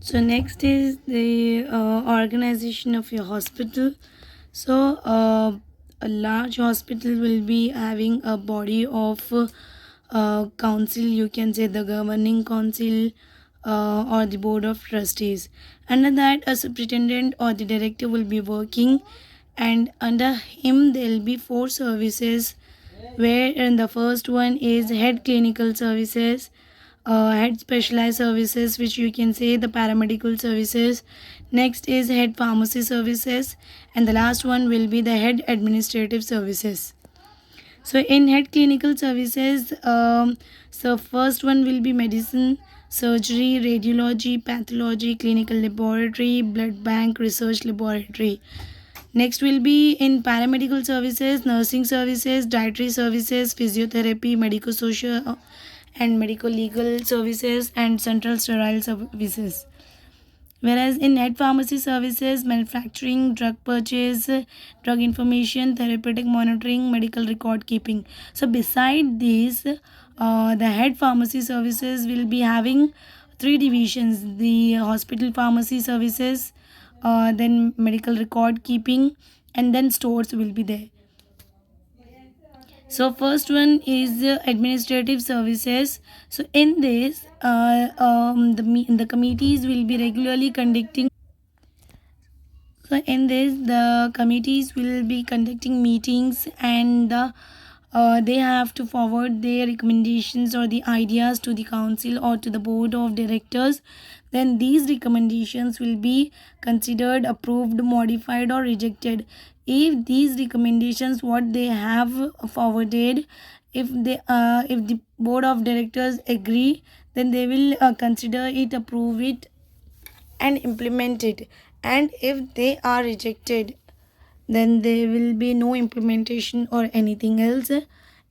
So next is the organization of your hospital. So a large hospital will be having a body of council. You can say the governing council or the board of trustees. Under that, a superintendent or the director will be working, and under him there will be four services. Where in the first one is head clinical services, head specialized services, which you can say the paramedical services. Next is head pharmacy services, and the last one will be the head administrative services. So in head clinical services, so first one will be medicine, surgery, radiology, pathology, clinical laboratory, blood bank, research laboratory. Next will be in paramedical services, nursing services, dietary services, physiotherapy, medico social and medico legal services, and central sterile services. Whereas in head pharmacy services, manufacturing, drug purchase, drug information, therapeutic monitoring, medical record keeping. So beside this, the head pharmacy services will be having three divisions: the hospital pharmacy services, then medical record keeping, and then stores will be there. So first one is administrative services. So in this, the committees will be regularly conducting. So in this, the committees will be conducting meetings, and they have to forward their recommendations or the ideas to the council or to the board of directors. Then these recommendations will be considered, approved, modified, or rejected. If these recommendations, what they have forwarded, if the board of directors agree, then they will consider it, approve it, and implement it. And if they are rejected, then there will be no implementation or anything else.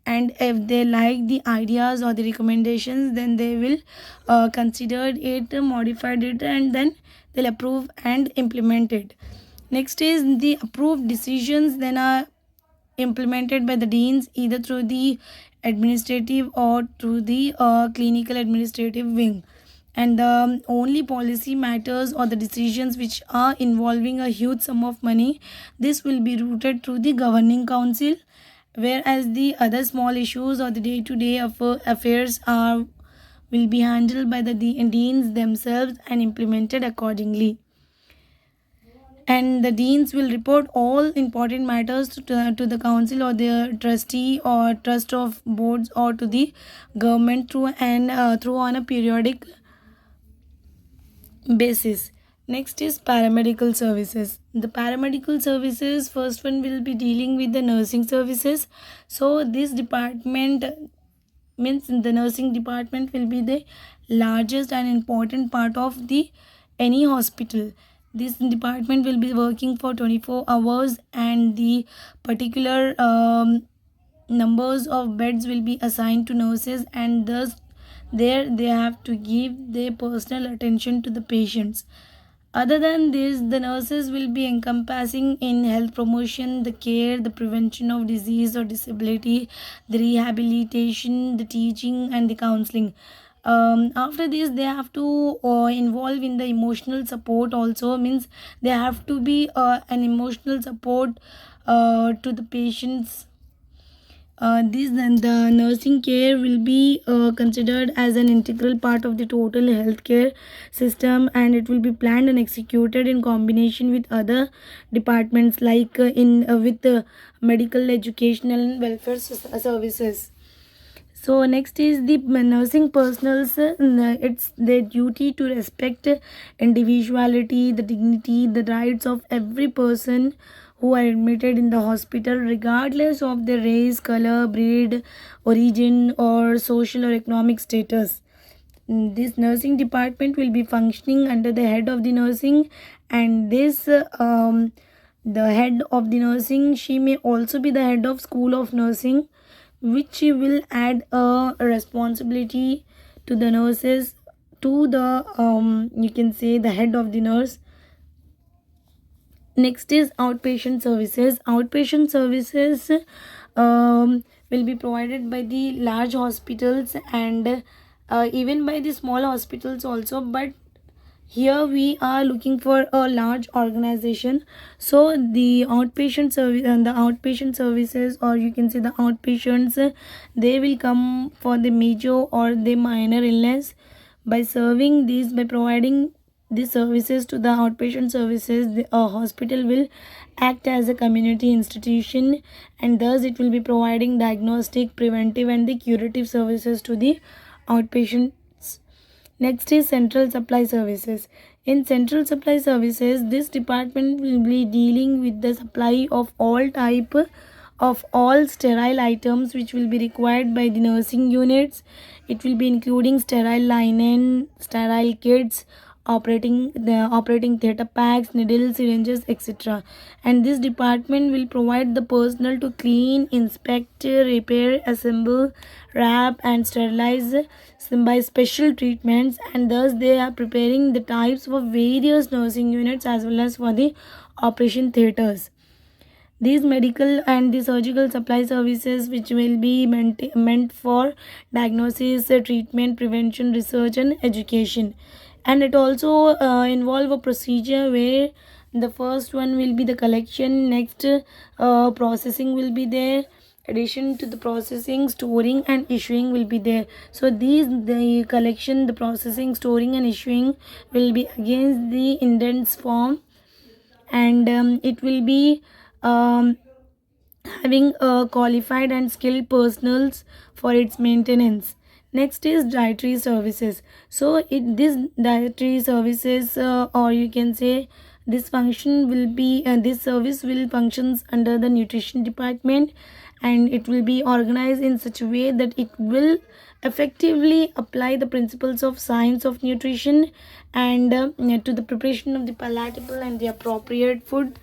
And if they like the ideas or the recommendations, then they will consider it, modified it, and then they'll approve and implement it. Next is the approved decisions then are implemented by the deans, either through the administrative or through the clinical administrative wing. And the only policy matters or the decisions which are involving a huge sum of money, this will be routed through the governing council, whereas the other small issues or the day-to-day affairs are will be handled by the deans themselves and implemented accordingly. And the deans will report all important matters to the council or the trustee or trust of boards or to the government through on a periodic basis. Next is paramedical services. The paramedical services, first one will be dealing with the nursing services. So this department means the nursing department will be the largest and important part of the any hospital. This department will be working for 24 hours, and the particular numbers of beds will be assigned to nurses, and thus there they have to give their personal attention to the patients. Other than this, the nurses will be encompassing in health promotion, the care, the prevention of disease or disability, the rehabilitation, the teaching, and the counseling. After this, they have to involve in the emotional support also, means they have to be an emotional support to the patients. This then the nursing care will be considered as an integral part of the total healthcare system, and it will be planned and executed in combination with other departments like in with medical, educational, and welfare services. So next is the nursing personals. It's their duty to respect individuality, the dignity, the rights of every person who are admitted in the hospital, regardless of their race, color, breed, origin, or social or economic status. This nursing department will be functioning under the head of the nursing, and this the head of the nursing, she may also be the head of school of nursing, which will add a responsibility to the nurses, to the you can say the head of the nurse. Next is outpatient services. Outpatient services will be provided by the large hospitals, and even by the small hospitals also, but Here we are looking for a large organization, so the outpatient service and the outpatient services, or you can say the outpatients, they will come for the major or the minor illness. By serving these, by providing these services to the outpatient services, a hospital will act as a community institution, and thus it will be providing diagnostic, preventive and the curative services to the outpatients. Next is central supply services. In central supply services, this department will be dealing with the supply of all type of all sterile items which will be required by the nursing units. It will be including sterile linen, sterile kits, operating theater packs, needles, syringes, etc. And this department will provide the personnel to clean, inspect, repair, assemble, wrap and sterilize by special treatments, and thus they are preparing the types for various nursing units as well as for the operation theaters. These medical and the surgical supply services which will be meant for diagnosis, treatment, prevention, research and education. And it also involve a procedure where the first one will be the collection, next processing will be there, addition to the processing, storing and issuing will be there. So these, the collection, the processing, storing and issuing will be against the indents form, and it will be um, having qualified and skilled personals for its maintenance. Next is dietary services. So this dietary services, or you can say this function will be this service will functions under the nutrition department, and it will be organized in such a way that it will effectively apply the principles of science of nutrition, and to the preparation of the palatable and the appropriate food.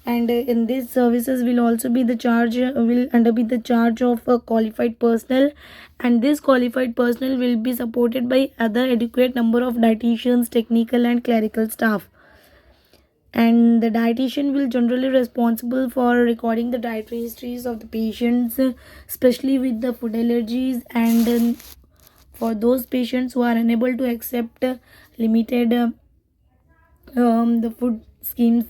And in these services will also be the charge will under be the charge of a qualified personnel, and this qualified personnel will be supported by other adequate number of dietitians, technical and clerical staff. And the dietitian will generally responsible for recording the dietary histories of the patients, especially with the food allergies, and for those patients who are unable to accept limited the food schemes,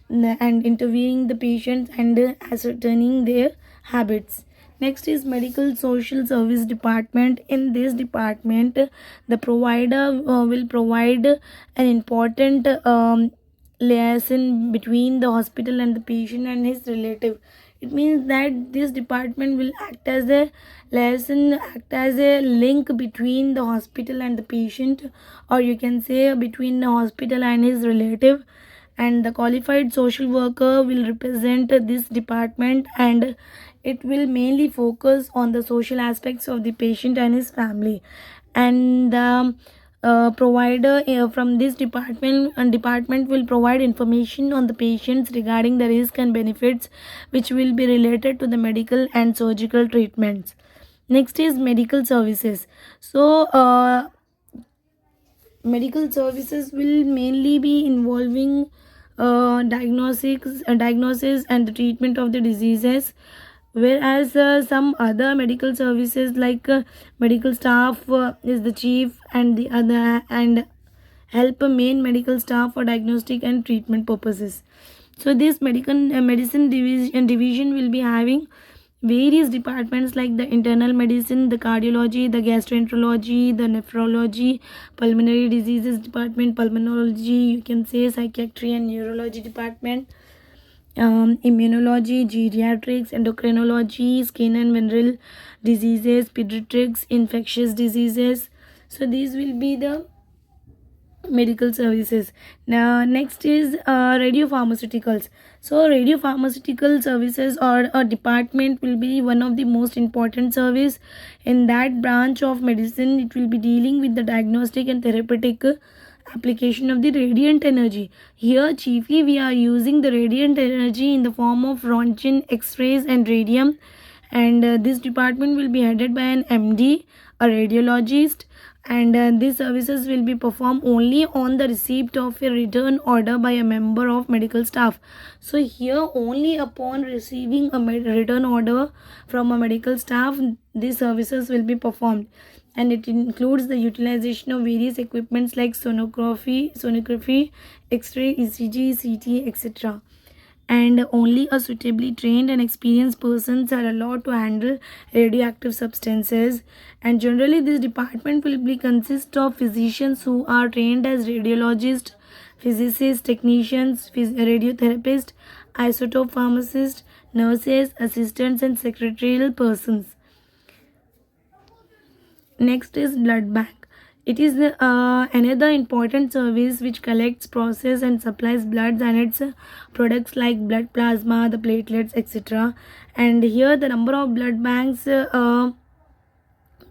and interviewing the patients and ascertaining their habits. Next is medical social service department. In this department, the provider will provide an important liaison between the hospital and the patient and his relative. It means that this department will act as a liaison, act as a link between the hospital and the patient, or you can say between the hospital and his relative. And the qualified social worker will represent this department, and it will mainly focus on the social aspects of the patient and his family. And the provider from this department will provide information on the patients regarding the risk and benefits which will be related to the medical and surgical treatments. Next is medical services. So medical services will mainly be involving diagnosis and the treatment of the diseases, whereas some other medical services like medical staff is the chief and the other, and help a main medical staff for diagnostic and treatment purposes. So this medicine division will be having various departments like the internal medicine, the cardiology, the gastroenterology, the nephrology, pulmonary diseases department, pulmonology, you can say psychiatry and neurology department, immunology, geriatrics, endocrinology, skin and mineral diseases, pediatrics, infectious diseases. So these will be the medical services. Now next is radiopharmaceuticals. So radiopharmaceutical services or a department will be one of the most important service in that branch of medicine. It will be dealing with the diagnostic and therapeutic application of the radiant energy. Here chiefly we are using the radiant energy in the form of Roentgen, X-rays and radium, and this department will be headed by an MD, a radiologist, and these services will be performed only on the receipt of a return order by a member of medical staff. So here only upon receiving a return order from a medical staff, these services will be performed. and it includes the utilization of various equipments like sonography, X-ray, ECG, CT, etc. And only a suitably trained and experienced persons are allowed to handle radioactive substances. And generally, this department will be consist of physicians who are trained as radiologists, physicists, technicians, radiotherapists, isotope pharmacists, nurses, assistants, and secretarial persons. Next is blood bank. It is another important service which collects, process, and supplies bloods and its products like blood plasma, the platelets, etc. And here the number of blood banks will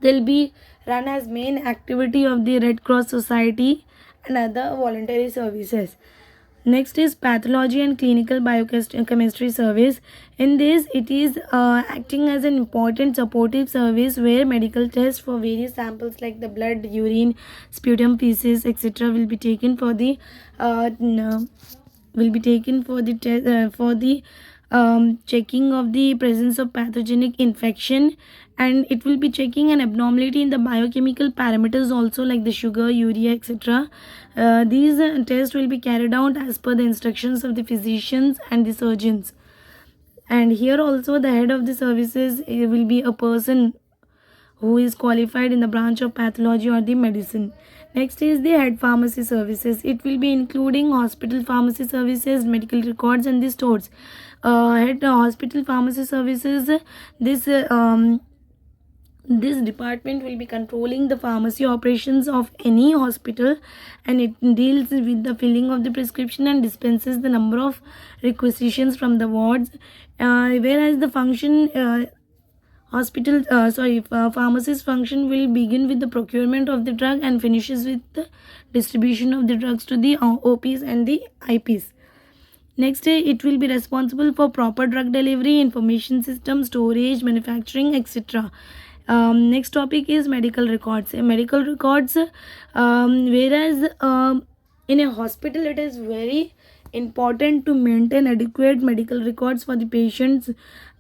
be run as main activity of the Red Cross Society and other voluntary services. Next is pathology and clinical biochemistry service. In this, it is acting as an important supportive service where medical tests for various samples like the blood, urine, sputum, feces, etc. will be taken for the checking of the presence of pathogenic infection, and it will be checking an abnormality in the biochemical parameters also like the sugar, urea, etc. These tests will be carried out as per the instructions of the physicians and the surgeons. And here also the head of the services will be a person who is qualified in the branch of pathology or the medicine. Next is the head pharmacy services. It will be including hospital pharmacy services, medical records, and the stores. Head hospital pharmacy services. This department will be controlling the pharmacy operations of any hospital, and it deals with the filling of the prescription and dispenses the number of requisitions from the wards. Whereas the pharmacist function will begin with the procurement of the drug and finishes with the distribution of the drugs to the OPs and the IPs. Next, it will be responsible for proper drug delivery, information system, storage, manufacturing, etc. Next topic is medical records. Medical records, whereas in a hospital it is very important to maintain adequate medical records for the patients,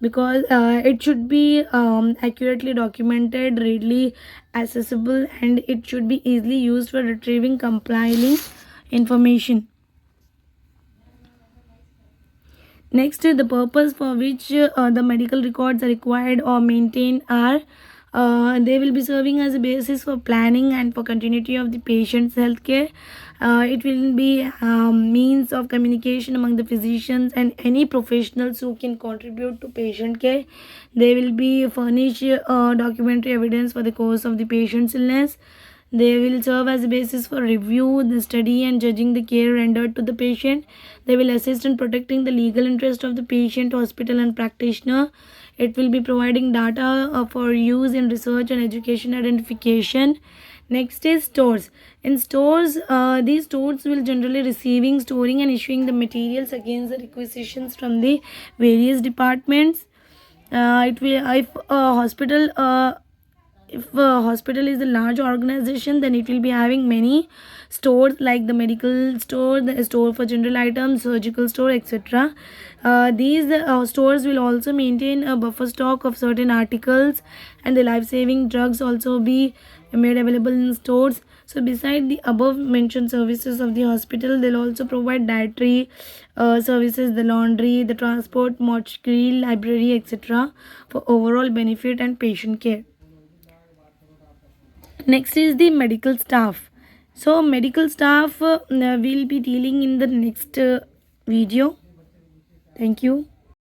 because it should be accurately documented, readily accessible, and it should be easily used for retrieving, compiling information. Next, the purpose for which the medical records are required or maintained are they will be serving as a basis for planning and for continuity of the patient's healthcare. It will be means of communication among the physicians and any professionals who can contribute to patient care. They will be furnish documentary evidence for the course of the patient's illness. They will serve as a basis for review, the study, and judging the care rendered to the patient. They will assist in protecting the legal interest of the patient, hospital, and practitioner. It will be providing data for use in research and education identification. Next is stores. In stores, these stores will generally receiving, storing, and issuing the materials against the requisitions from the various departments. It will if a hospital is a large organization, then it will be having many stores like the medical store, the store for general items, surgical store, etc. These stores will also maintain a buffer stock of certain articles, and the life-saving drugs also be made available in stores. So beside the above mentioned services of the hospital, they'll also provide dietary services, the laundry, the transport, mortuary, library, etc. for overall benefit and patient care. Next is the medical staff. So medical staff will be dealing in the next video. Thank you.